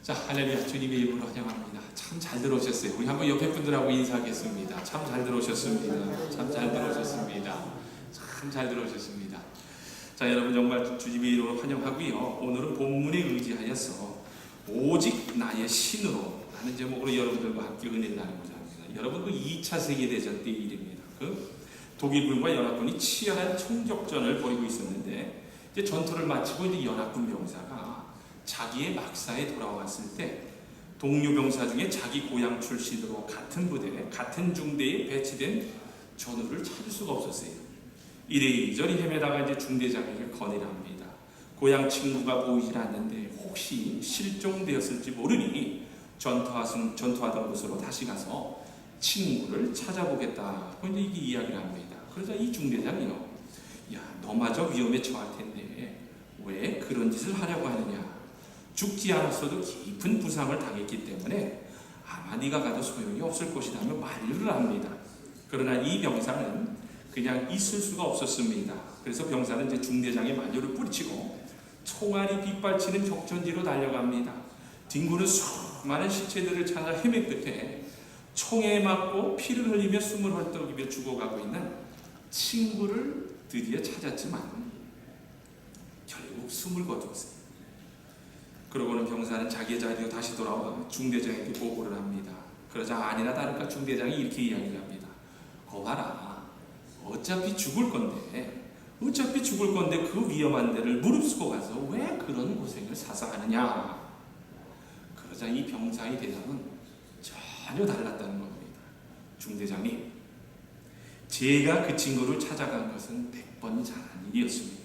자, 할렐루야. 주님의 이름으로 환영합니다. 참 잘 들어오셨어요. 우리 한번 옆에 분들하고 인사하겠습니다. 참 잘 들어오셨습니다. 참 잘 들어오셨습니다. 참 잘 들어오셨습니다. 자, 여러분 정말 주님의 이름으로 환영하고요. 오늘은 본문에 의지하여서 오직 나의 신으로 라는 제목으로 여러분들과 함께 은혜를 나누고자 합니다. 여러분 그 2차 세계대전 때 일입니다. 그 독일군과 연합군이 치열한 총격전을 벌이고 있었는데 이제 전투를 마치고 이제 연합군 병사가 자기의 막사에 돌아왔을 때 동료 병사 중에 자기 고향 출신으로 같은 부대, 같은 중대에 배치된 전우를 찾을 수가 없었어요. 이리저리 헤매다가 이제 중대장에게 건의를 합니다. 고향 친구가 보이질 않는데 혹시 실종되었을지 모르니 전투하던 곳으로 다시 가서 친구를 찾아보겠다. 이제 이게 이야기를 합니다. 그러자 이 중대장이요, 야, 너마저 위험에 처할 텐데 왜 그런 짓을 하려고 하느냐? 죽지 않았어도 깊은 부상을 당했기 때문에 아마 네가 가도 소용이 없을 것이라며 만류를 합니다. 그러나 이 병사는 그냥 있을 수가 없었습니다. 그래서 병사는 이제 중대장의 만류를 뿌리치고 총알이 빗발치는 격전지로 달려갑니다. 딩구는 수많은 시체들을 찾아 헤맨 끝에 총에 맞고 피를 흘리며 숨을 헐떡이며 죽어가고 있는 친구를 드디어 찾았지만 결국 숨을 거두었어요. 그러고는 병사는 자기의 자리로 다시 돌아와 중대장에게 보고를 합니다. 그러자 아니나 다를까 중대장이 이렇게 이야기를 합니다. 거봐라, 어차피 죽을 건데 그 위험한 데를 무릅쓰고 가서 왜 그런 고생을 사서 하느냐. 그러자 이 병사의 대답은 전혀 달랐다는 겁니다. 중대장님, 제가 그 친구를 찾아간 것은 100번 잘한 일이었습니다.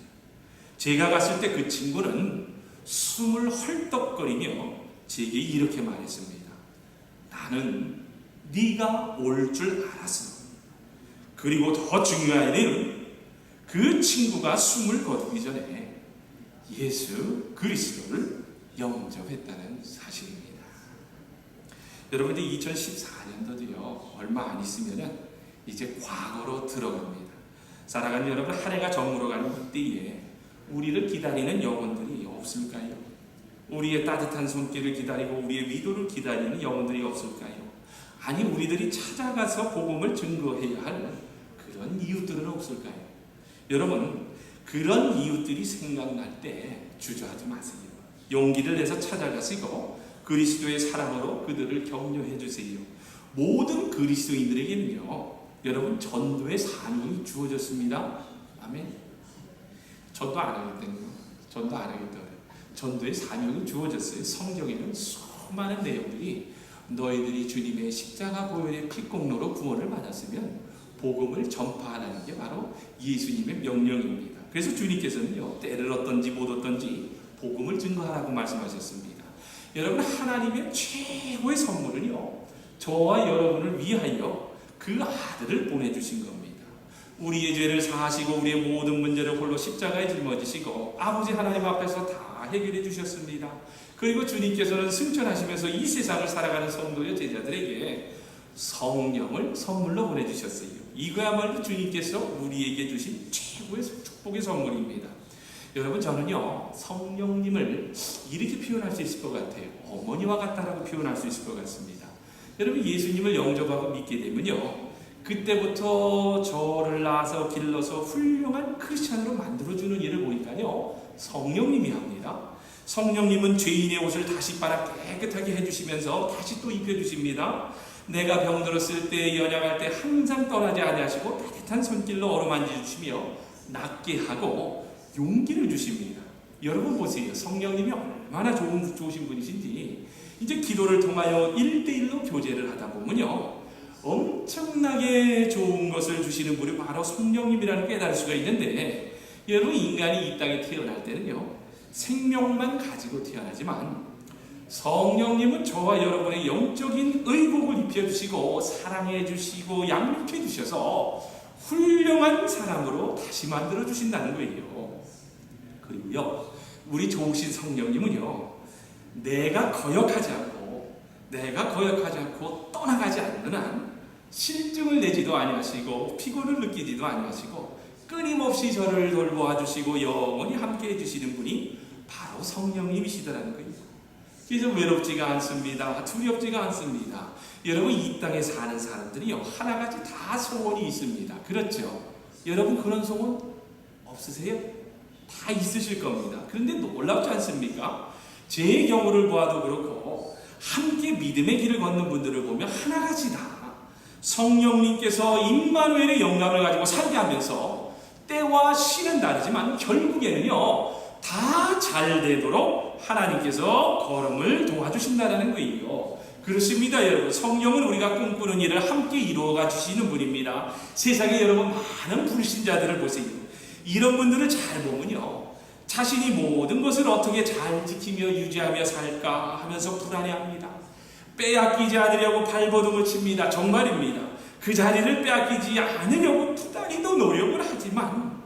제가 갔을 때 그 친구는 숨을 헐떡거리며 제게 이렇게 말했습니다. 나는 네가 올 줄 알았어. 그리고 더 중요한 일은 그 친구가 숨을 거두기 전에 예수 그리스도를 영접했다는 사실입니다. 여러분들 2014년도도요 얼마 안 있으면 이제 과거로 들어갑니다. 사랑하는 여러분, 한 해가 저물어가는 이때에 우리를 기다리는 영혼들이 없을까요? 우리의 따뜻한 손길을 기다리고 우리의 위로를 기다리는 영혼들이 없을까요? 아니, 우리들이 찾아가서 복음을 증거해야 할 그런 이웃들은 없을까요? 여러분, 그런 이웃들이 생각날 때 주저하지 마세요. 용기를 내서 찾아가시고 그리스도의 사랑으로 그들을 격려해 주세요. 모든 그리스도인들에게는요, 여러분, 전도의 사명이 주어졌습니다. 아멘. 전도 안 하겠다는 거. 전도 안 하겠다. 전도의 사명이 주어졌어요. 성경에는 수많은 내용들이 너희들이 주님의 십자가 보혈의 피공로로 구원을 받았으면 복음을 전파하라는 게 바로 예수님의 명령입니다. 그래서 주님께서는요, 때를 얻든지 못 얻든지 복음을 증거하라고 말씀하셨습니다. 여러분, 하나님의 최고의 선물은요, 저와 여러분을 위하여 그 아들을 보내주신 겁니다. 우리의 죄를 사하시고 우리의 모든 문제를 홀로 십자가에 짊어지시고 아버지 하나님 앞에서 다 해결해 주셨습니다. 그리고 주님께서는 승천하시면서 이 세상을 살아가는 성도의 제자들에게 성령을 선물로 보내주셨어요. 이거야말로 주님께서 우리에게 주신 최고의 축복의 선물입니다. 여러분, 저는요, 성령님을 이렇게 표현할 수 있을 것 같아요. 어머니와 같다라고 표현할 수 있을 것 같습니다. 여러분, 예수님을 영접하고 믿게 되면요, 그때부터 저를 낳아서 길러서 훌륭한 크리스찬으로 만들어주는 일을 보니까요, 성령님이 합니다. 성령님은 죄인의 옷을 다시 빨아 깨끗하게 해주시면서 다시 또 입혀주십니다. 내가 병들었을 때, 연약할 때 항상 떠나지 아니하시고 따뜻한 손길로 어루만져 주시며 낫게 하고 용기를 주십니다. 여러분 보세요. 성령님이 얼마나 좋으신 분이신지. 이제 기도를 통하여 1대1로 교제를 하다 보면요, 엄청나게 좋은 것을 주시는 분이 바로 성령님이라는 깨달을 수가 있는데, 여러분, 인간이 이 땅에 태어날 때는요, 생명만 가지고 태어나지만 성령님은 저와 여러분의 영적인 의복을 입혀주시고 사랑해 주시고 양육해 주셔서 훌륭한 사람으로 다시 만들어 주신다는 거예요. 그리고요, 우리 좋으신 성령님은요, 내가 거역하지 않고 떠나가지 않는 한 실증을 내지도 아니하시고 피곤을 느끼지도 아니하시고 끊임없이 저를 돌보아 주시고 영원히 함께 해주시는 분이 바로 성령님이시더라는 거예요. 그래서 외롭지가 않습니다. 두렵지가 않습니다. 여러분, 이 땅에 사는 사람들이요, 하나같이 다 소원이 있습니다. 그렇죠? 여러분, 그런 소원 없으세요? 다 있으실 겁니다. 그런데 놀랍지 않습니까? 제 경우를 보아도 그렇고 함께 믿음의 길을 걷는 분들을 보면 하나같이 다 성령님께서 임마누엘의 영감을 가지고 살게 하면서 때와 시는 다르지만 결국에는요, 다 잘 되도록 하나님께서 걸음을 도와주신다는 거예요. 그렇습니다, 여러분. 성령은 우리가 꿈꾸는 일을 함께 이루어가 주시는 분입니다. 세상에 여러분, 많은 불신자들을 보세요. 이런 분들을 잘 보면요, 자신이 모든 것을 어떻게 잘 지키며 유지하며 살까 하면서 불안해합니다. 빼앗기지 않으려고 발버둥을 칩니다. 정말입니다. 그 자리를 빼앗기지 않으려고 부단히도 노력을 하지만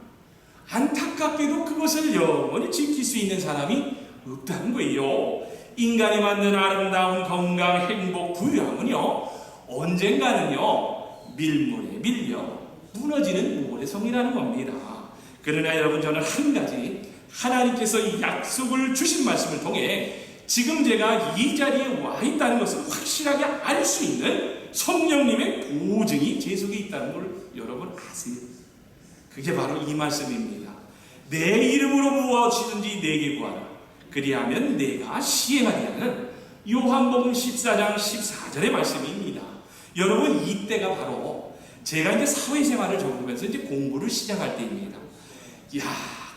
안타깝게도 그것을 영원히 지킬 수 있는 사람이 없다는 거예요. 인간이 만든 아름다운 건강, 행복, 부유함은요, 언젠가는요, 밀물에 밀려 무너지는 모래성이라는 겁니다. 그러나 여러분, 저는 한 가지, 하나님께서 이 약속을 주신 말씀을 통해 지금 제가 이 자리에 와 있다는 것을 확실하게 알 수 있는 성령님의 보증이 제 속에 있다는 걸 여러분 아세요? 그게 바로 이 말씀입니다. 내 이름으로 무엇이든지 내게 구하라. 그리하면 내가 시행하리라는 요한복음 14장 14절의 말씀입니다. 여러분, 이때가 바로 제가 이제 사회생활을 접으면서 이제 공부를 시작할 때입니다. 이야,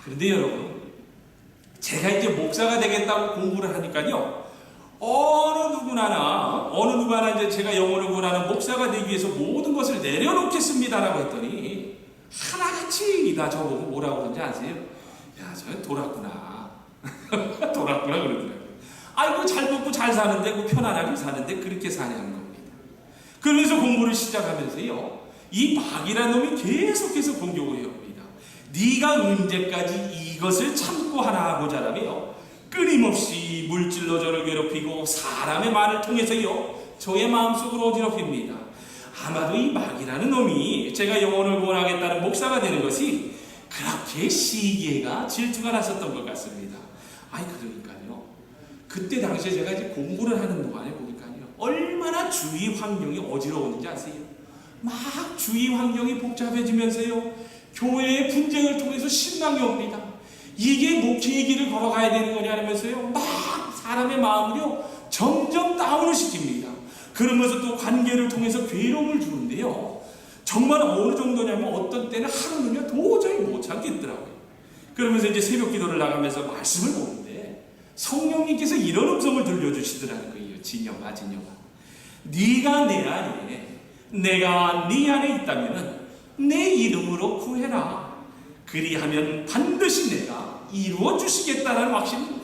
그런데 여러분, 제가 이제 목사가 되겠다고 공부를 하니까요, 어느 누구나 이제 제가 영혼을 구원하는 목사가 되기 위해서 모든 것을 내려놓겠습니다라고 했더니 하나같이 다 저보고 뭐라고 그러는지 아세요? 야, 저 돌았구나. 돌았구나 그러더라고요. 아이고, 잘 먹고 잘 사는데, 그 편안하게 사는데 그렇게 사냐는 겁니다. 그러면서 공부를 시작하면서요, 이 마귀라는 놈이 계속해서 공격을 해옵니다. 네가 언제까지 이것을 참고 하나 하고자라며 끊임없이 물질로 저를 괴롭히고 사람의 말을 통해서요, 저의 마음속으로 어지럽힙니다. 아마도 이 마귀라는 놈이 제가 영혼을 구원하겠다는 목사가 되는 것이 그렇게 시기가 질투가 났었던 것 같습니다. 아니, 그러니까요, 그때 당시에 제가 이제 공부를 하는 동안에 보니까요, 얼마나 주위 환경이 어지러웠는지 아세요? 막 주위 환경이 복잡해지면서요, 교회의 분쟁을 통해서 신망이 옵니다. 이게 목회의 길을 걸어가야 되는 거냐면서요, 막 사람의 마음을요, 점점 다운을 시킵니다. 그러면서 또 관계를 통해서 괴로움을 주는데요, 정말 어느 정도냐면 어떤 때는 하루는요, 도저히 못 참겠더라고요. 그러면서 이제 새벽 기도를 나가면서 말씀을 보는데 성령님께서 이런 음성을 들려주시더라는 거예요. 진영아, 네가 내 안에, 내가 네 안에 있다면 내 이름으로 구해라. 그리하면 반드시 내가 이루어 주시겠다는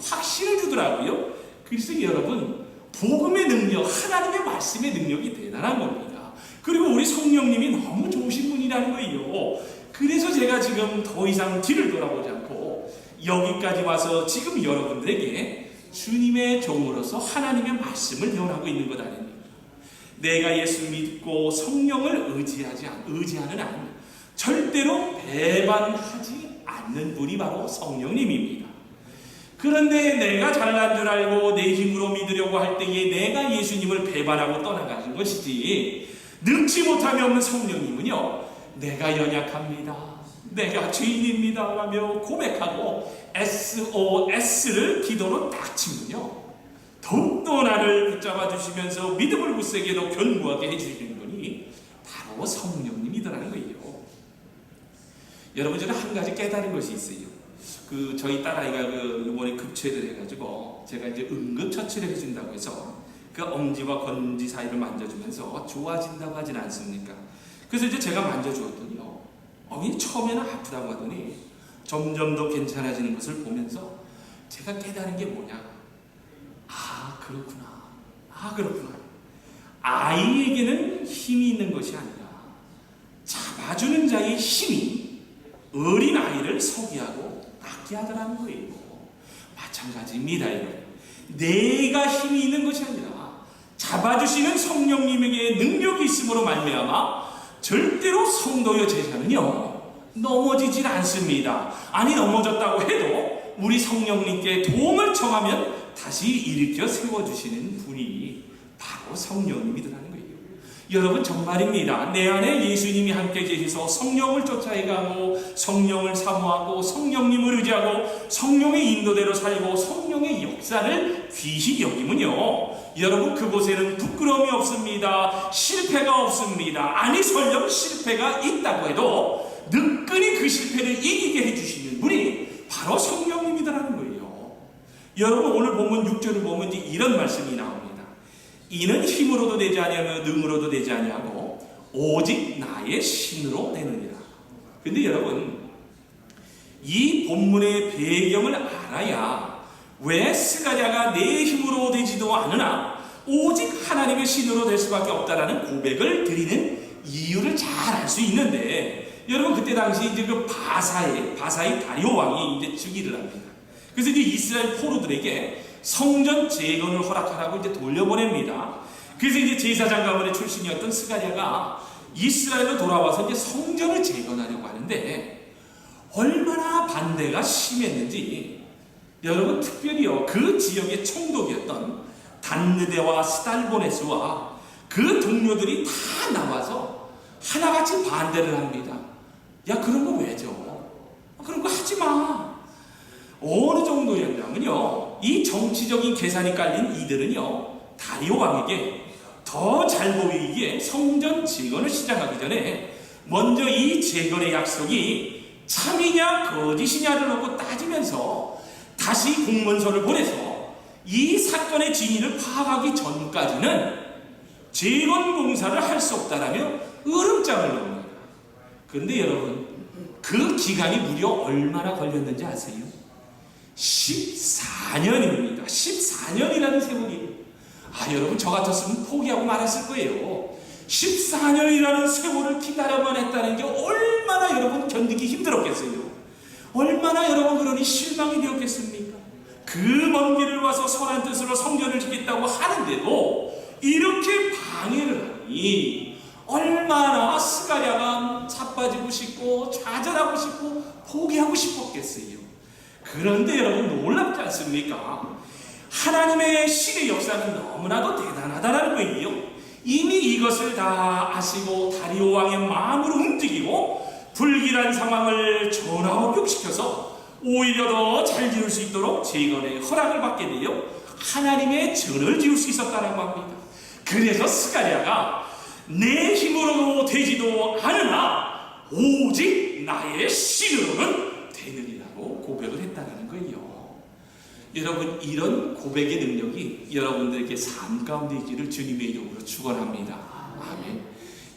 확신을 주더라고요. 그래서 여러분, 복음의 능력, 하나님의 말씀의 능력이 대단한 겁니다. 그리고 우리 성령님이 너무 좋으신 분이라는 거예요. 그래서 제가 지금 더 이상 뒤를 돌아보지 않고 여기까지 와서 지금 여러분들에게 주님의 종으로서 하나님의 말씀을 전하고 있는 것 아닙니까? 내가 예수 믿고 성령을 의지하는 한 절대로 배반하지 않는 분이 바로 성령님입니다. 그런데 내가 잘난 줄 알고 내 힘으로 믿으려고 할 때에 내가 예수님을 배반하고 떠나가는 것이지, 능치 못함이 없는 성령님은요, 내가 연약합니다, 내가 죄인입니다 라며 고백하고 SOS를 기도로 딱 치면요, 더욱더 나를 붙잡아 주시면서 믿음을 굳세게 더 견고하게 해주시는 분이 바로 성령님이더라는 거예요. 여러분, 저는 한 가지 깨달은 것이 있어요. 저희 딸아이가 이번에 급체를 해가지고 제가 이제 응급처치를 해준다고 해서 그 엄지와 건지 사이를 만져주면서 좋아진다고 하진 않습니까? 그래서 이제 제가 만져주었더니요, 처음에는 아프다고 하더니 점점 더 괜찮아지는 것을 보면서 제가 깨달은 게 뭐냐? 그렇구나. 아이에게는 힘이 있는 것이 아니라 잡아주는 자의 힘이 어린 아이를 서기하고 낫게 하더라는 거예요. 마찬가지입니다. 내가 힘이 있는 것이 아니라 잡아주시는 성령님에게 능력이 있음으로 말미암아 절대로 성도여 제자는요, 넘어지질 않습니다. 아니, 넘어졌다고 해도 우리 성령님께 도움을 청하면 다시 일으켜 세워주시는 분이 바로 성령님이더라는 거예요. 여러분 정말입니다. 내 안에 예수님이 함께 계셔서 성령을 쫓아가고 성령을 사모하고 성령님을 의지하고 성령의 인도대로 살고 성령의 역사를 귀히 여기면요, 여러분 그곳에는 부끄러움이 없습니다. 실패가 없습니다. 아니 설령 실패가 있다고 해도 느끈히 그 실패를 이기게 해주시는 분이 바로 성령님이더라는 거예요. 여러분 오늘 본문 6절을 보면 이제 이런 말씀이 나옵니다. 이는 힘으로도 되지 아니하며 능으로도 되지 아니하고 오직 나의 신으로 되느니라. 근데 여러분 이 본문의 배경을 알아야 왜 스가랴가 내 힘으로 되지도 않으나 오직 하나님의 신으로 될 수밖에 없다라는 고백을 드리는 이유를 잘 알 수 있는데, 여러분 그때 당시 이제 그 바사의 다리오 왕이 이제 즉위를 합니다. 그래서 이제 이스라엘 포로들에게 성전 재건을 허락하라고 이제 돌려보냅니다. 그래서 이제 제사장 가문의 출신이었던 스가랴가 이스라엘로 돌아와서 이제 성전을 재건하려고 하는데 얼마나 반대가 심했는지, 여러분 특별히요 그 지역의 총독이었던 단느데와 스달보네스와 그 동료들이 다 나와서 하나같이 반대를 합니다. 야 그런 거 왜죠? 그런 거 하지 마. 어느 정도였냐면요, 이 정치적인 계산이 깔린 이들은요 다리오 왕에게 더 잘 보이기에 성전 재건을 시작하기 전에 먼저 이 재건의 약속이 참이냐 거짓이냐를 놓고 따지면서 다시 공문서를 보내서 이 사건의 진위를 파악하기 전까지는 재건 공사를 할 수 없다라며 으름장을 놓습니다. 그런데 여러분 그 기간이 무려 얼마나 걸렸는지 아세요? 14년입니다. 14년이라는 세월이. 여러분 저 같았으면 포기하고 말았을 거예요. 14년이라는 세월을 기다려만 했다는 게 얼마나 여러분 견디기 힘들었겠어요. 얼마나 여러분 그러니 실망이 되었겠습니까? 그 먼 길을 와서 선한 뜻으로 성전을 짓겠다고 하는데도 이렇게 방해를 하니 얼마나 스가랴가 자빠지고 싶고 좌절하고 싶고 포기하고 싶었겠어요. 그런데 여러분 놀랍지 않습니까? 하나님의 신의 역사는 너무나도 대단하다는 거예요. 이미 이것을 다 아시고 다리오 왕의 마음으로 움직이고 불길한 상황을 전화업력시켜서 오히려 더 잘 지을 수 있도록 재건의 허락을 받게 되어 하나님의 전을 지을 수 있었다고 합니다. 그래서 스가랴가 내 힘으로도 되지도 않으나 오직 나의 신으로는 되느니라고 고백을 했다는 거예요. 여러분 이런 고백의 능력이 여러분들에게 삶 가운데 있기를 주님의 이름으로 축원합니다. 아멘.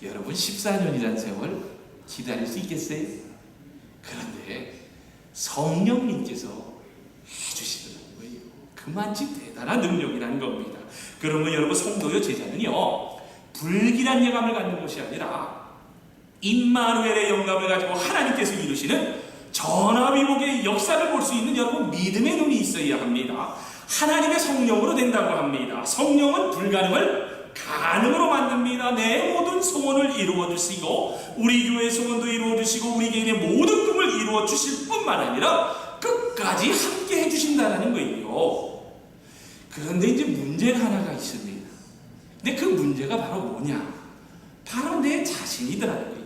여러분 14년이라는 세월 기다릴 수 있겠어요? 그런데 성령님께서 해주시더라는 거예요. 그만치 대단한 능력이라는 겁니다. 그러면 여러분 성도요 제자는요 불길한 예감을 갖는 것이 아니라 임마누엘의 영감을 가지고 하나님께서 이루시는 전화위복의 역사를 볼 수 있는 여러분 믿음의 눈이 있어야 합니다. 하나님의 성령으로 된다고 합니다. 성령은 불가능을 가능으로 만듭니다. 내 모든 소원을 이루어 주시고 우리 교회 소원도 이루어 주시고 우리 개인의 모든 꿈을 이루어 주실 뿐만 아니라 끝까지 함께 해주신다는 거예요. 그런데 이제 문제는 하나가 있습니다. 근데 그 문제가 바로 뭐냐? 바로 내 자신이더라는 거예요.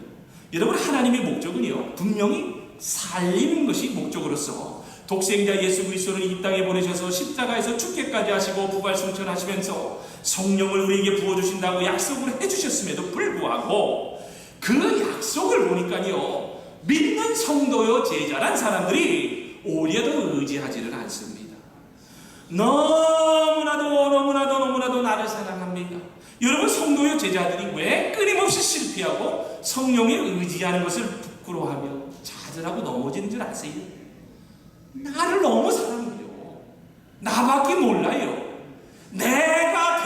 여러분 하나님의 목적은요 분명히 살리는 것이 목적으로서 독생자 예수 그리스도를 이 땅에 보내셔서 십자가에서 죽게까지 하시고 부활승천하시면서 성령을 우리에게 부어주신다고 약속을 해주셨음에도 불구하고 그 약속을 보니까요 믿는 성도요 제자란 사람들이 오히려 더 의지하지를 않습니다. 너무나도 나를 사랑합니다. 여러분 성도요 제자들이 왜 끊임없이 실패하고 성령에 의지하는 것을 부끄러워하며 좌절하고 넘어지는 줄 아세요? 나를 너무 사랑해요. 나밖에 몰라요. 내가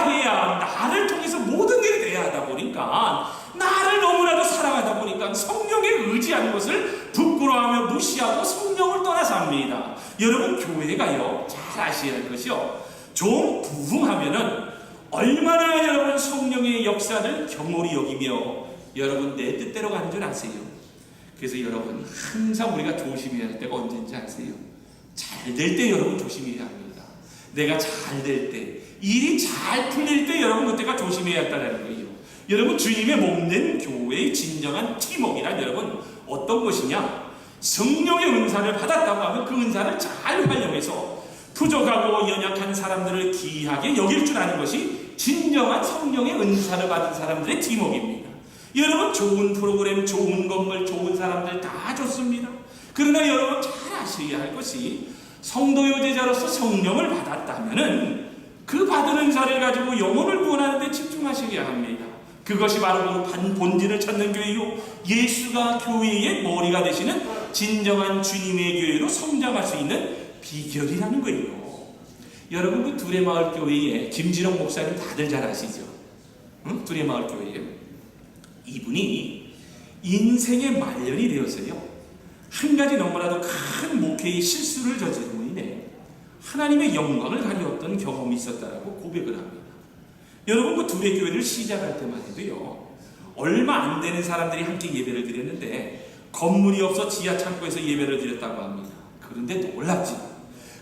해야 나를 통해서 모든 일이 돼야 하다 보니까 나를 너무나도 사랑하다 보니까 성령에 의지하는 것을 부끄러워하며 무시하고 성령을 떠나서 합니다. 여러분 교회가요 잘 아셔야 할 것이요 좀 부흥하면은 얼마나 여러분 성령의 역사를 경홀히 여기며 여러분 내 뜻대로 가는 줄 아세요? 그래서 여러분 항상 우리가 조심해야 할 때가 언제인지 아세요? 잘 될 때 여러분 조심해야 합니다. 내가 잘 될 때, 일이 잘 풀릴 때 여러분 그때가 조심해야 한다는 거예요. 여러분 주님의 몸된 교회의 진정한 팀워크란 여러분 어떤 것이냐? 성령의 은사를 받았다고 하면 그 은사를 잘 활용해서 부족하고 연약한 사람들을 귀하게 여길 줄 아는 것이 진정한 성령의 은사를 받은 사람들의 팀워크입니다. 여러분 좋은 프로그램, 좋은 건물, 좋은 사람들 다 좋습니다. 그러나 여러분 잘 아셔야 할 것이 성도 여제자로서 성령을 받았다면은 그 받은 은사를 가지고 영혼을 구원하는 데 집중하셔야 합니다. 그것이 바로 본질을 찾는 교회요, 예수가 교회의 머리가 되시는 진정한 주님의 교회로 성장할 수 있는 비결이라는 거예요. 여러분 그 두레마을 교회에 김진홍 목사님 다들 잘 아시죠? 응? 두레마을 교회에 이분이 인생의 말년이 되어서요, 한 가지 너무나도 큰 목회의 실수를 저지르고 인해 하나님의 영광을 가려웠던 경험이 있었다라고 고백을 합니다. 여러분 그 두레 교회를 시작할 때만 해도요, 얼마 안 되는 사람들이 함께 예배를 드렸는데 건물이 없어 지하 창고에서 예배를 드렸다고 합니다. 그런데 놀랍지,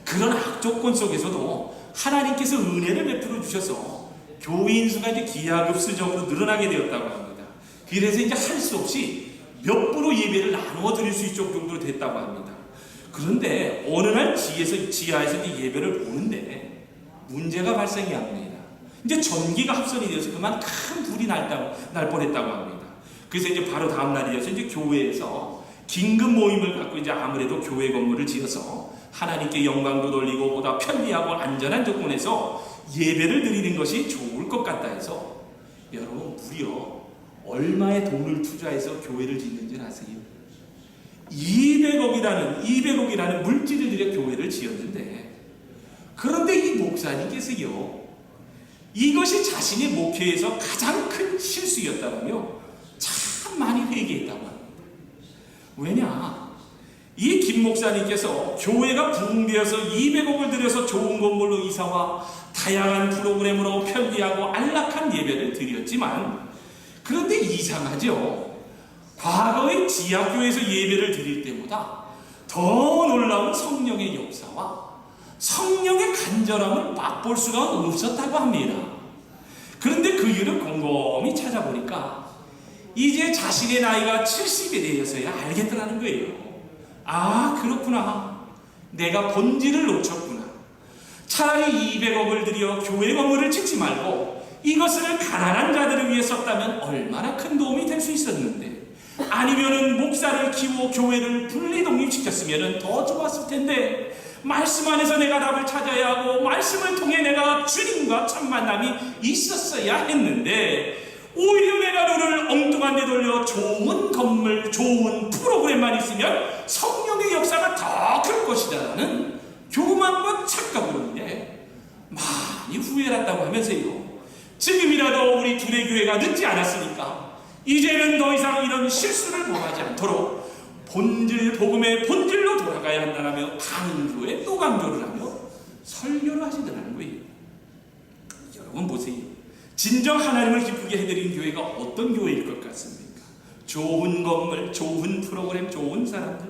그런 악조건 속에서도 하나님께서 은혜를 베풀어 주셔서 교인 수가 이제 기하급수적으로 늘어나게 되었다고 합니다. 그래서 이제 할 수 없이 몇 부로 예배를 나누어 드릴 수 있을 정도로 됐다고 합니다. 그런데 어느 날 지하에서 이제 예배를 보는데 문제가 발생이 합니다. 이제 전기가 합선이 되어서 그만 큰 불이 날 뻔했다고 합니다. 그래서 이제 바로 다음 날이어서 이제 교회에서 긴급 모임을 갖고 이제 아무래도 교회 건물을 지어서 하나님께 영광도 돌리고 보다 편리하고 안전한 조건에서 예배를 드리는 것이 좋을 것 같다 해서 여러분 무려 얼마의 돈을 투자해서 교회를 짓는지 아세요? 200억이라는 물질을 들여 교회를 지었는데, 그런데 이 목사님께서요, 이것이 자신의 목회에서 가장 큰 실수였다며 참 많이 회개했다고 합니다. 왜냐? 이 김 목사님께서 교회가 부흥되어서 200억을 들여서 좋은 건물로 이사와 다양한 프로그램으로 편리하고 안락한 예배를 드렸지만, 그런데 이상하죠? 과거의 지하교회에서 예배를 드릴 때보다 더 놀라운 성령의 역사와 성령의 간절함을 맛볼 수가 없었다고 합니다. 그런데 그 이유를 곰곰이 찾아보니까 이제 자신의 나이가 70이 되어서야 알겠더라는 거예요. 아, 그렇구나. 내가 본질을 놓쳤구나. 차라리 200억을 들여 교회 건물을 짓지 말고 이것을 가난한 자들을 위해 썼다면 얼마나 큰 도움이 될 수 있었는데, 아니면은 목사를 키워 교회를 분리 독립시켰으면 더 좋았을 텐데, 말씀 안에서 내가 답을 찾아야 하고 말씀을 통해 내가 주님과 첫 만남이 있었어야 했는데, 오히려 내가 너를 엉뚱한 데 돌려 좋은 건물, 좋은 프로그램만 있으면 성령의 역사가 더 클 것이다라는 교만과 착각으로 인해 많이 후회했다고 하면서요, 지금이라도 우리 두레 교회가 늦지 않았으니까 이제는 더 이상 이런 실수를 범하지 않도록 복음의 본질로 돌아가야 한다라며 강조에 또 강조를 하며 설교를 하시더라는 거예요. 여러분 보세요. 진정 하나님을 기쁘게 해드리는 교회가 어떤 교회일 것 같습니까? 좋은 건물, 좋은 프로그램, 좋은 사람들.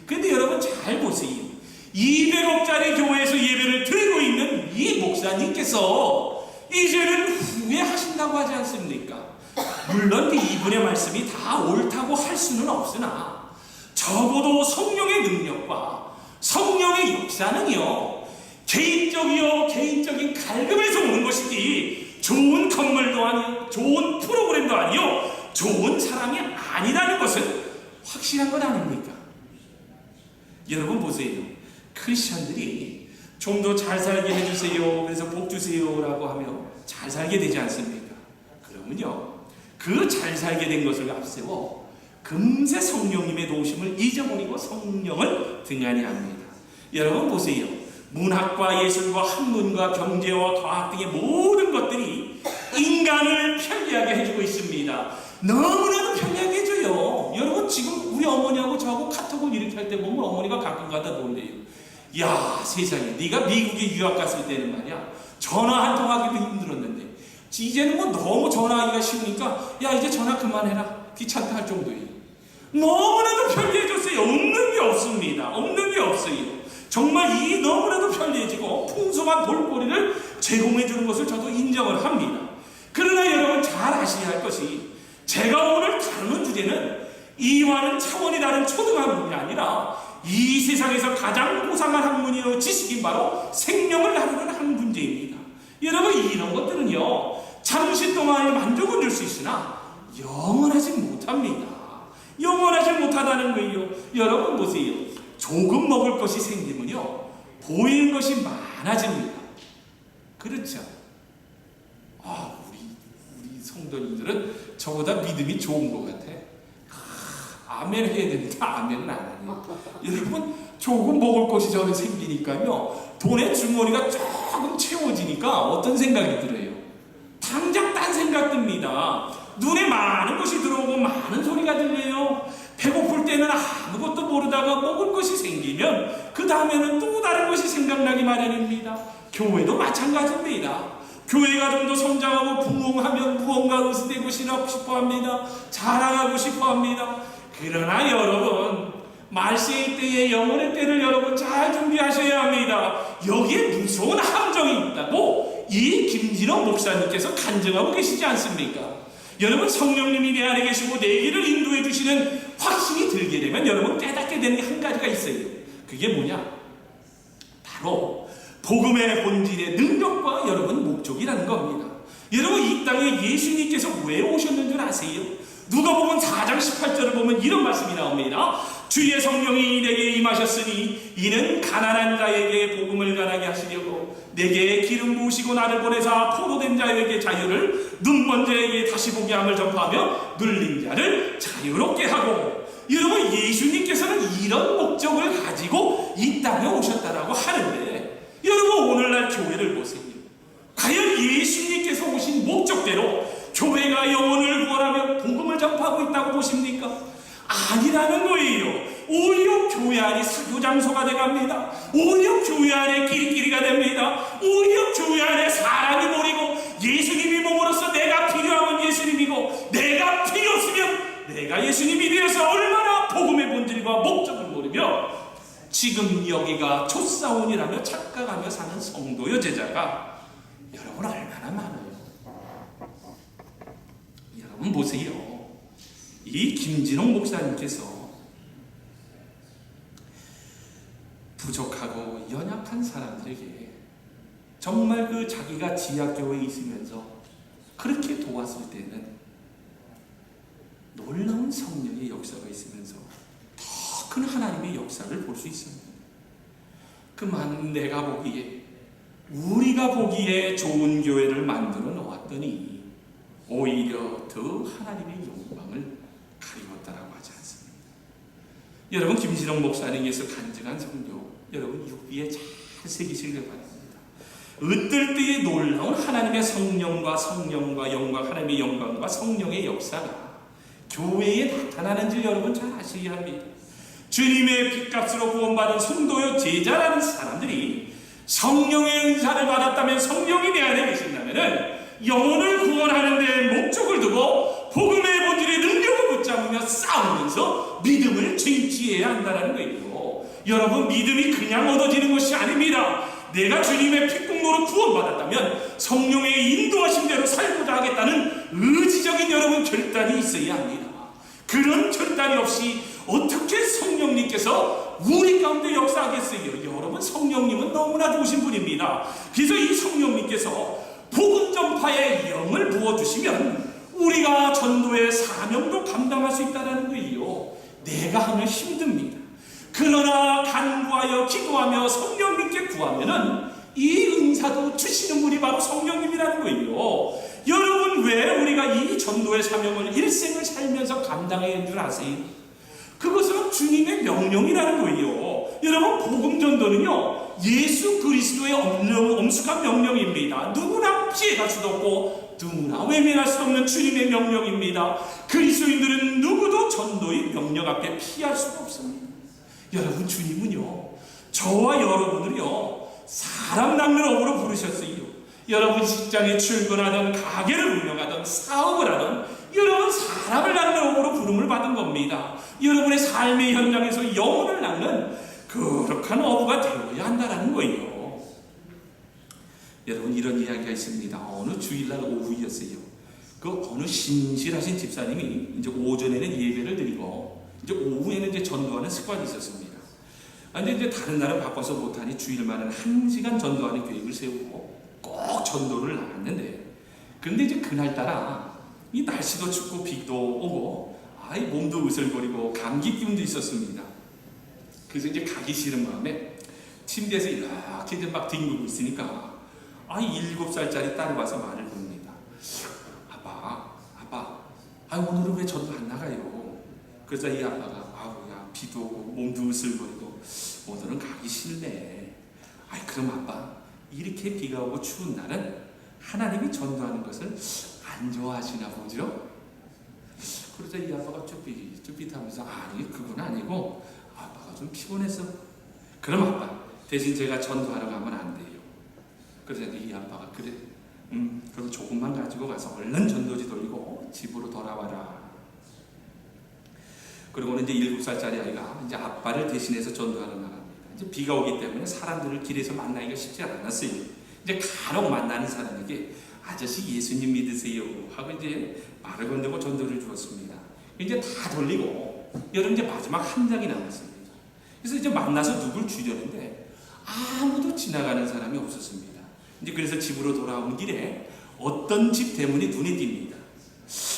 그런데 여러분 잘 보세요. 200억짜리 교회에서 예배를 드리고 있는 이 목사님께서 이제는 후회하신다고 하지 않습니까? 물론 이분의 말씀이 다 옳다고 할 수는 없으나 적어도 성령의 능력과 성령의 역사는요, 개인적인 갈급에서 오는 것이지 좋은 건물도 아니요, 좋은 프로그램도 아니요, 좋은 사람이 아니라는 것은 확실한 것 아닙니까? 여러분 보세요. 크리스천들이 좀 더 잘 살게 해주세요, 그래서 복 주세요 라고 하며 잘 살게 되지 않습니까? 그러면요, 그 잘 살게 된 것을 앞세워 금세 성령님의 도우심을 잊어버리고 성령을 등한히 합니다. 여러분 보세요. 문학과 예술과 학문과 경제와 과학 등의 모든 것들이 인간을 편리하게 해주고 있습니다. 너무나도 편리하게 해줘요. 여러분 지금 우리 어머니하고 저하고 카톡을 이렇게 할 때 보면 어머니가 가끔가다 놀래요. 야, 세상에, 네가 미국에 유학 갔을 때는 말이야, 전화 한 통하기도 힘들었는데 이제는 뭐 너무 전화하기가 쉬우니까 야, 이제 전화 그만해라, 귀찮다 할 정도예요. 너무나도 편리해졌어요. 없는 게 없습니다. 없는 게 없어요. 정말 이 너무나도 편리해지고 풍성한 볼거리를 제공해 주는 것을 저도 인정을 합니다. 그러나 여러분 잘 아셔야 할 것이, 제가 오늘 다루는 주제는 이와는 차원이 다른 초등학문이 아니라 이 세상에서 가장 고상한 학문이요 지식인 바로 생명을 다루는 학문제입니다. 여러분, 이런 것들은요 잠시 동안의 만족은 줄 수 있으나 영원하지 못합니다. 영원하지 못하다는 거예요. 여러분 보세요. 조금 먹을 것이 생기면요 보이는 것이 많아집니다. 그렇죠? 우리 성도님들은 저보다 믿음이 좋은 것 같아. 아멘 해야 됩니다. 아멘은 안 해요. 여러분, 조금 먹을 것이 저는 생기니까요 돈의 주머니가 조금 채워지니까 어떤 생각이 들어요? 당장 딴 생각 듭니다. 눈에 많은 것이 들어오고 많은 소리가 들려요. 배고플 때는 아무것도 모르다가 먹을 것이 생기면 그 다음에는 또 다른 것이 생각나기 마련입니다. 교회도 마찬가지입니다. 교회가 좀 더 성장하고 부흥하면 무언가 으스대고 싶어합니다. 자랑하고 싶어합니다. 그러나 여러분, 말세의 때에 영혼의 때를 여러분 잘 준비하셔야 합니다. 여기에 무서운 함정이 있다고 이 김진호 목사님께서 간증하고 계시지 않습니까? 여러분, 성령님이 내 안에 계시고 내 길을 인도해 주시는 확신이 들게 되면 여러분 깨닫게 되는 게 한 가지가 있어요. 그게 뭐냐? 바로 복음의 본질의 능력과 여러분 목적이라는 겁니다. 여러분, 이 땅에 예수님께서 왜 오셨는 줄 아세요? 누가복음 4장 18절을 보면 이런 말씀이 나옵니다. 주의 성령이 내게 임하셨으니 이는 가난한 자에게 복음을 전하게 하시려고 내게 기름 부으시고 나를 보내사 포로된 자에게 자유를, 눈먼 자에게 다시 보게 함을 전파하며 눌린 자를 자유롭게 하고. 여러분, 예수님께서는 이런 목적을 가지고 이 땅에 오셨다라고 하는데, 여러분 오늘날 교회를 보세요. 과연 예수님께서 오신 목적대로 교회가 영혼을 구원하며 복음을 전파하고 있다고 보십니까? 아니라는 거예요. 오히려 교회 안이 사교장소가 돼갑니다. 오히려 교회 안에 끼리끼리가 됩니다. 오히려 교회 안에 사람이 모이고 예수님이 몸으로서 내가 필요하면 예수님이고 내가 필요 없으면 내가 예수님이 되어서 얼마나 복음의 본질과 목적을 모르며 지금 여기가 촛사원이라며 착각하며 사는 성도여 제자가 여러분 얼마나 많아요. 여러분 보세요. 이 김진홍 목사님께서 부족하고 연약한 사람들에게 정말 그 자기가 지하교회에 있으면서 그렇게 도왔을 때는 놀라운 성령의 역사가 있으면서 더 큰 하나님의 역사를 볼 수 있습니다. 그만 내가 보기에, 우리가 보기에 좋은 교회를 만들어 놓았더니 오히려 더 하나님의 영광을 가리웠다라고 하지 않습니다. 여러분, 김진홍 목사님께서 간증한 성경 여러분 육비에 잘 새기시길 바랍니다. 어떨 때에 놀라운 하나님의 성령과 영광, 하나님의 영광과 성령의 역사가 교회에 나타나는지 여러분 잘 아셔야 합니다. 주님의 핏값으로 구원받은 성도요 제자라는 사람들이 성령의 은사를 받았다면, 성령이 내 안에 계신다면 영혼을 구원하는 데 목적을 두고 복음의 본질의 능력을 붙잡으며 싸우면서 믿음을 쟁취해야 한다는 거예요. 여러분, 믿음이 그냥 얻어지는 것이 아닙니다. 내가 주님의 핏공로로 구원받았다면 성령의 인도하심대로 살고자 하겠다는 의지적인 여러분 결단이 있어야 합니다. 그런 결단이 없이 어떻게 성령님께서 우리 가운데 역사하겠어요? 여러분, 성령님은 너무나 좋으신 분입니다. 그래서 이 성령님께서 복음 전파에 영을 부어주시면 우리가 전도의 사명도 감당할 수 있다는 거예요. 내가 하면 힘듭니다. 그러나 간구하여 기도하며 성령님께 구하면은 이 은사도 주시는 분이 바로 성령님이라는 거예요. 여러분, 왜 우리가 이 전도의 사명을 일생을 살면서 감당해야 하는 줄 아세요? 그것은 주님의 명령이라는 거예요. 여러분, 복음 전도는요 예수 그리스도의 엄숙한 명령입니다. 누구나 피해갈 수도 없고 누구나 외면할 수 없는 주님의 명령입니다. 그리스도인들은 누구도 전도의 명령 앞에 피할 수가 없습니다. 여러분, 주님은요 저와 여러분을요 사람 낚는 업으로 부르셨어요. 여러분, 직장에 출근하던, 가게를 운영하던, 사업을 하던 여러분 사람을 낚는 업으로 부름을 받은 겁니다. 여러분의 삶의 현장에서 영혼을 낚는 거룩한 어부가 되어야 한다는 거예요. 여러분, 이런 이야기가 있습니다. 어느 주일날 오후였어요. 그 어느 신실하신 집사님이 이제 오전에는 예배를 드리고 이제 오후에는 이제 전도하는 습관이 있었습니다. 근데 이제 다른 날은 바빠서 못하니 주일만은 1시간 전도하는 계획을 세우고 꼭 전도를 나갔는데, 그런데 이제 그날따라 이 날씨도 춥고 비도 오고 몸도 으슬거리고 감기 기운도 있었습니다. 그래서 이제 가기 싫은 마음에 침대에서 이렇게 이제 막 뒹굴고 있으니까 7살짜리 딸이 와서 말을 겁니다. 아빠, 오늘은 왜 전도 안 나가요? 그래서 이 아빠가 야, 비도 오고 몸도 으슬거리고 오늘은 가기 싫네. 그럼 아빠, 이렇게 비가 오고 추운 날은 하나님이 전도하는 것을 안 좋아하시나 보죠? 그러자 이 아빠가 쭈삣하면서 아니, 그건 아니고 아빠가 좀 피곤해서. 그럼 아빠, 대신 제가 전도하러 가면 안 돼요. 그래서 이 아빠가 그래, 그럼 조금만 가지고 가서 얼른 전도지 돌리고 집으로 돌아와라. 그리고는 이제 7살짜리 아이가 이제 아빠를 대신해서 전도하러 나갑니다. 이제 비가 오기 때문에 사람들을 길에서 만나기가 쉽지 않았어요. 이제 간혹 만나는 사람에게 아저씨 예수님 믿으세요 하고 이제 말을 건네고 전도를 주었습니다. 이제 다 돌리고 여름 이제 마지막 한 장이 남았습니다. 그래서 이제 만나서 누굴 주려는데 아무도 지나가는 사람이 없었습니다. 이제 그래서 집으로 돌아온 길에 어떤 집 대문이 눈에 띕니다.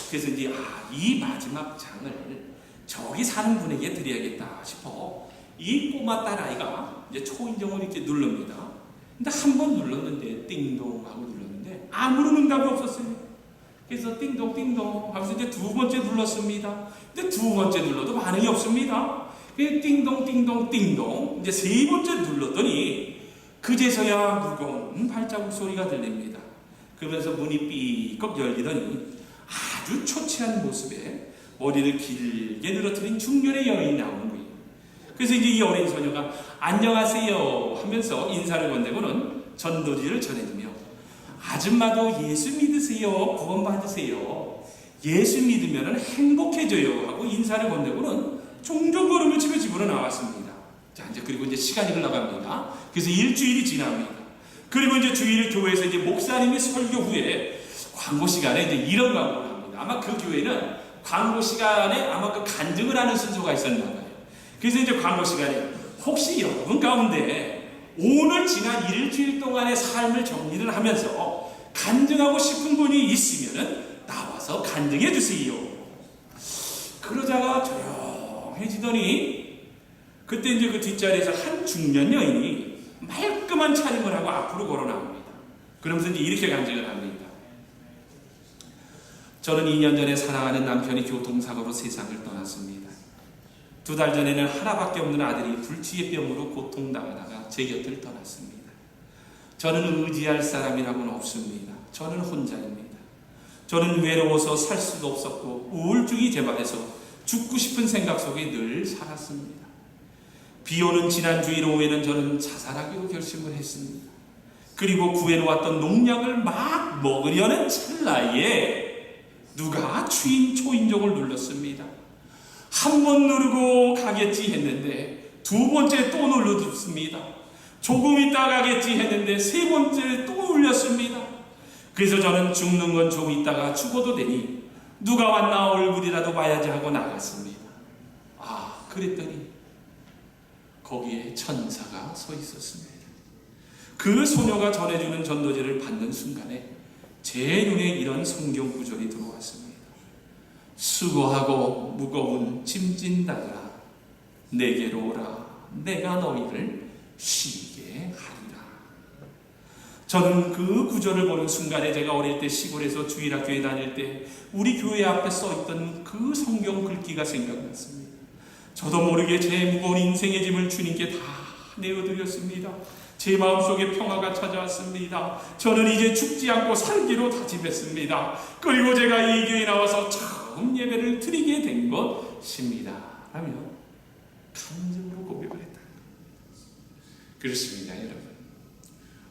그래서 이제 이 마지막 장을 저기 사는 분에게 드려야겠다 싶어 이 꼬마 딸아이가 이제 초인종을 이렇게 누릅니다. 근데 한 번 눌렀는데 띵동 하고 눌렀는데 아무런 응답이 없었어요. 그래서 띵동 하면서 이제 2번째 눌렀습니다. 근데 2번째 눌러도 반응이 없습니다. 그래서 띵동 이제 3번째 눌렀더니 그제서야 무거운 발자국 소리가 들립니다. 그러면서 문이 삐걱 열리더니 아주 초췌한 모습에 머리를 길게 늘어뜨린 중년의 여인이 나오는 거예요. 그래서 이제 이 어린 소녀가 안녕하세요 하면서 인사를 건네고는 전도지를 전해주며 아줌마도 예수 믿으세요, 구원 받으세요, 예수 믿으면 행복해져요 하고 인사를 건네고는 종종 걸음을 치며 집으로 나왔습니다. 자, 이제 그리고 이제 시간이 흘러갑니다. 그래서 일주일이 지납니다. 그리고 이제 주일 교회에서 이제 목사님이 설교 후에 광고 시간에 이제 이런 광고를 합니다. 아마 그 교회는 광고 시간에 아마 그 간증을 하는 순서가 있었나 봐요. 그래서 이제 광고 시간에 혹시 여러분 가운데 오늘 지난 일주일 동안의 삶을 정리를 하면서 간증하고 싶은 분이 있으면 나와서 간증해 주세요. 그러다가 조용해지더니 그때 이제 그 뒷자리에서 한 중년 여인이 말끔한 차림을 하고 앞으로 걸어 나옵니다. 그러면서 이제 이렇게 간증을 합니다. 저는 2년 전에 사랑하는 남편이 교통사고로 세상을 떠났습니다. 2달 전에는 하나밖에 없는 아들이 불치의병으로 고통당하다가 제 곁을 떠났습니다. 저는 의지할 사람이라고는 없습니다. 저는 혼자입니다. 저는 외로워서 살 수도 없었고 우울증이 재발해서 죽고 싶은 생각 속에 늘 살았습니다. 비오는 지난 주일 오후에는 저는 자살하기로 결심을 했습니다. 그리고 구해놓았던 농약을 막 먹으려는 찰나에 누가 주인 초인종을 눌렀습니다. 한 번 누르고 가겠지 했는데 2번째 또 눌러줬습니다. 조금 있다 가겠지 했는데 3번째 또 울렸습니다. 그래서 저는 죽는 건 좀 있다가 죽어도 되니 누가 왔나 얼굴이라도 봐야지 하고 나갔습니다. 그랬더니 거기에 천사가 서 있었습니다. 그 소녀가 전해주는 전도제를 받는 순간에 제 눈에 이런 성경 구절이 들어왔습니다. 수고하고 무거운 짐진다가 내게로 오라. 내가 너희를 쉬게 하리라. 저는 그 구절을 보는 순간에 제가 어릴 때 시골에서 주일학교에 다닐 때 우리 교회 앞에 써있던 그 성경 글귀가 생각났습니다. 저도 모르게 제 무거운 인생의 짐을 주님께 다 내어드렸습니다. 제 마음속에 평화가 찾아왔습니다. 저는 이제 죽지 않고 살기로 다짐했습니다. 그리고 제가 이 교회에 나와서 처음 예배를 드리게 된 것입니다. 라며 감정으로 고백을 했다. 그렇습니다, 여러분.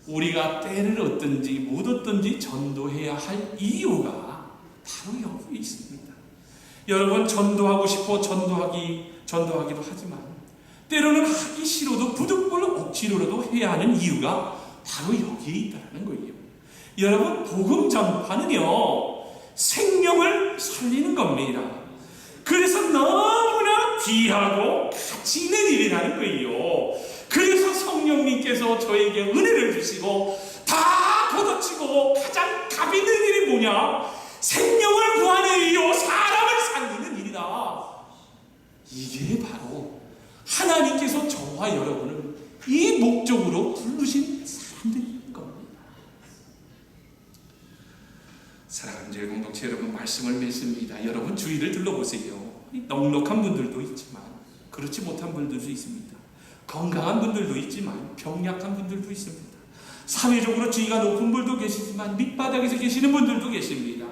우리가 때를 얻든지 못 얻든지 전도해야 할 이유가 바로 여기 있습니다. 여러분, 전도하고 싶어 전도하기도 하지만 때로는 하기 싫어도 부득불 억지로라도 해야 하는 이유가 바로 여기에 있다는 거예요. 여러분, 복음 전파는요, 생명을 살리는 겁니다. 그래서 너무나 귀하고 가치 있는 일이라는 거예요. 그래서 성령님께서 저에게 은혜를 주시고 다 걷어치고 가장 값 있는 일이 뭐냐? 생명을 구하는 일이요, 사람을 살리는 일이다. 이게 바로 하나님께서 저와 여러분을 이 목적으로 부르신 사람들인 겁니다. 사랑하는 저희 공동체 여러분, 말씀을 맺습니다. 여러분 주위를 둘러보세요. 넉넉한 분들도 있지만 그렇지 못한 분들도 있습니다. 건강한 분들도 있지만 병약한 분들도 있습니다. 사회적으로 지위가 높은 분도 계시지만 밑바닥에서 계시는 분들도 계십니다.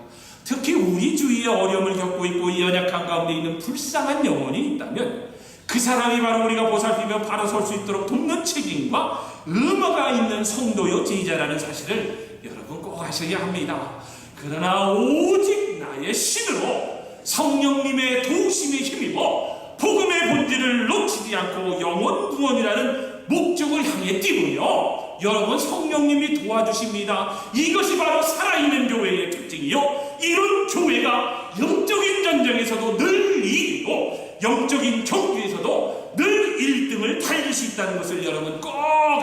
특히 우리 주위에 어려움을 겪고 있고 이 연약한 가운데 있는 불쌍한 영혼이 있다면 그 사람이 바로 우리가 보살피며 바로 설 수 있도록 돕는 책임과 의무가 있는 성도요 제자라는 사실을 여러분 꼭 아셔야 합니다. 그러나 오직 나의 신으로 성령님의 도우심에 힘입어 복음의 본질을 놓치지 않고 영원 구원이라는 목적을 향해 뛰고요, 여러분 성령님이 도와주십니다. 이것이 바로 살아있는 교회의 특징이요, 이런 교회가 영적인 전쟁에서도 늘 이기고 영적인 경주에서도 늘 1등을 달릴 수 있다는 것을 여러분 꼭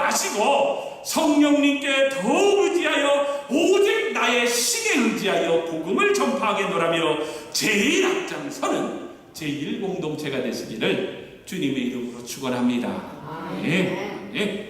아시고 성령님께 더욱 의지하여 오직 나의 신에 의지하여 복음을 전파하겠노라며 제일 앞장서는 제1공동체가 되시기를 주님의 이름으로 축원합니다. 네.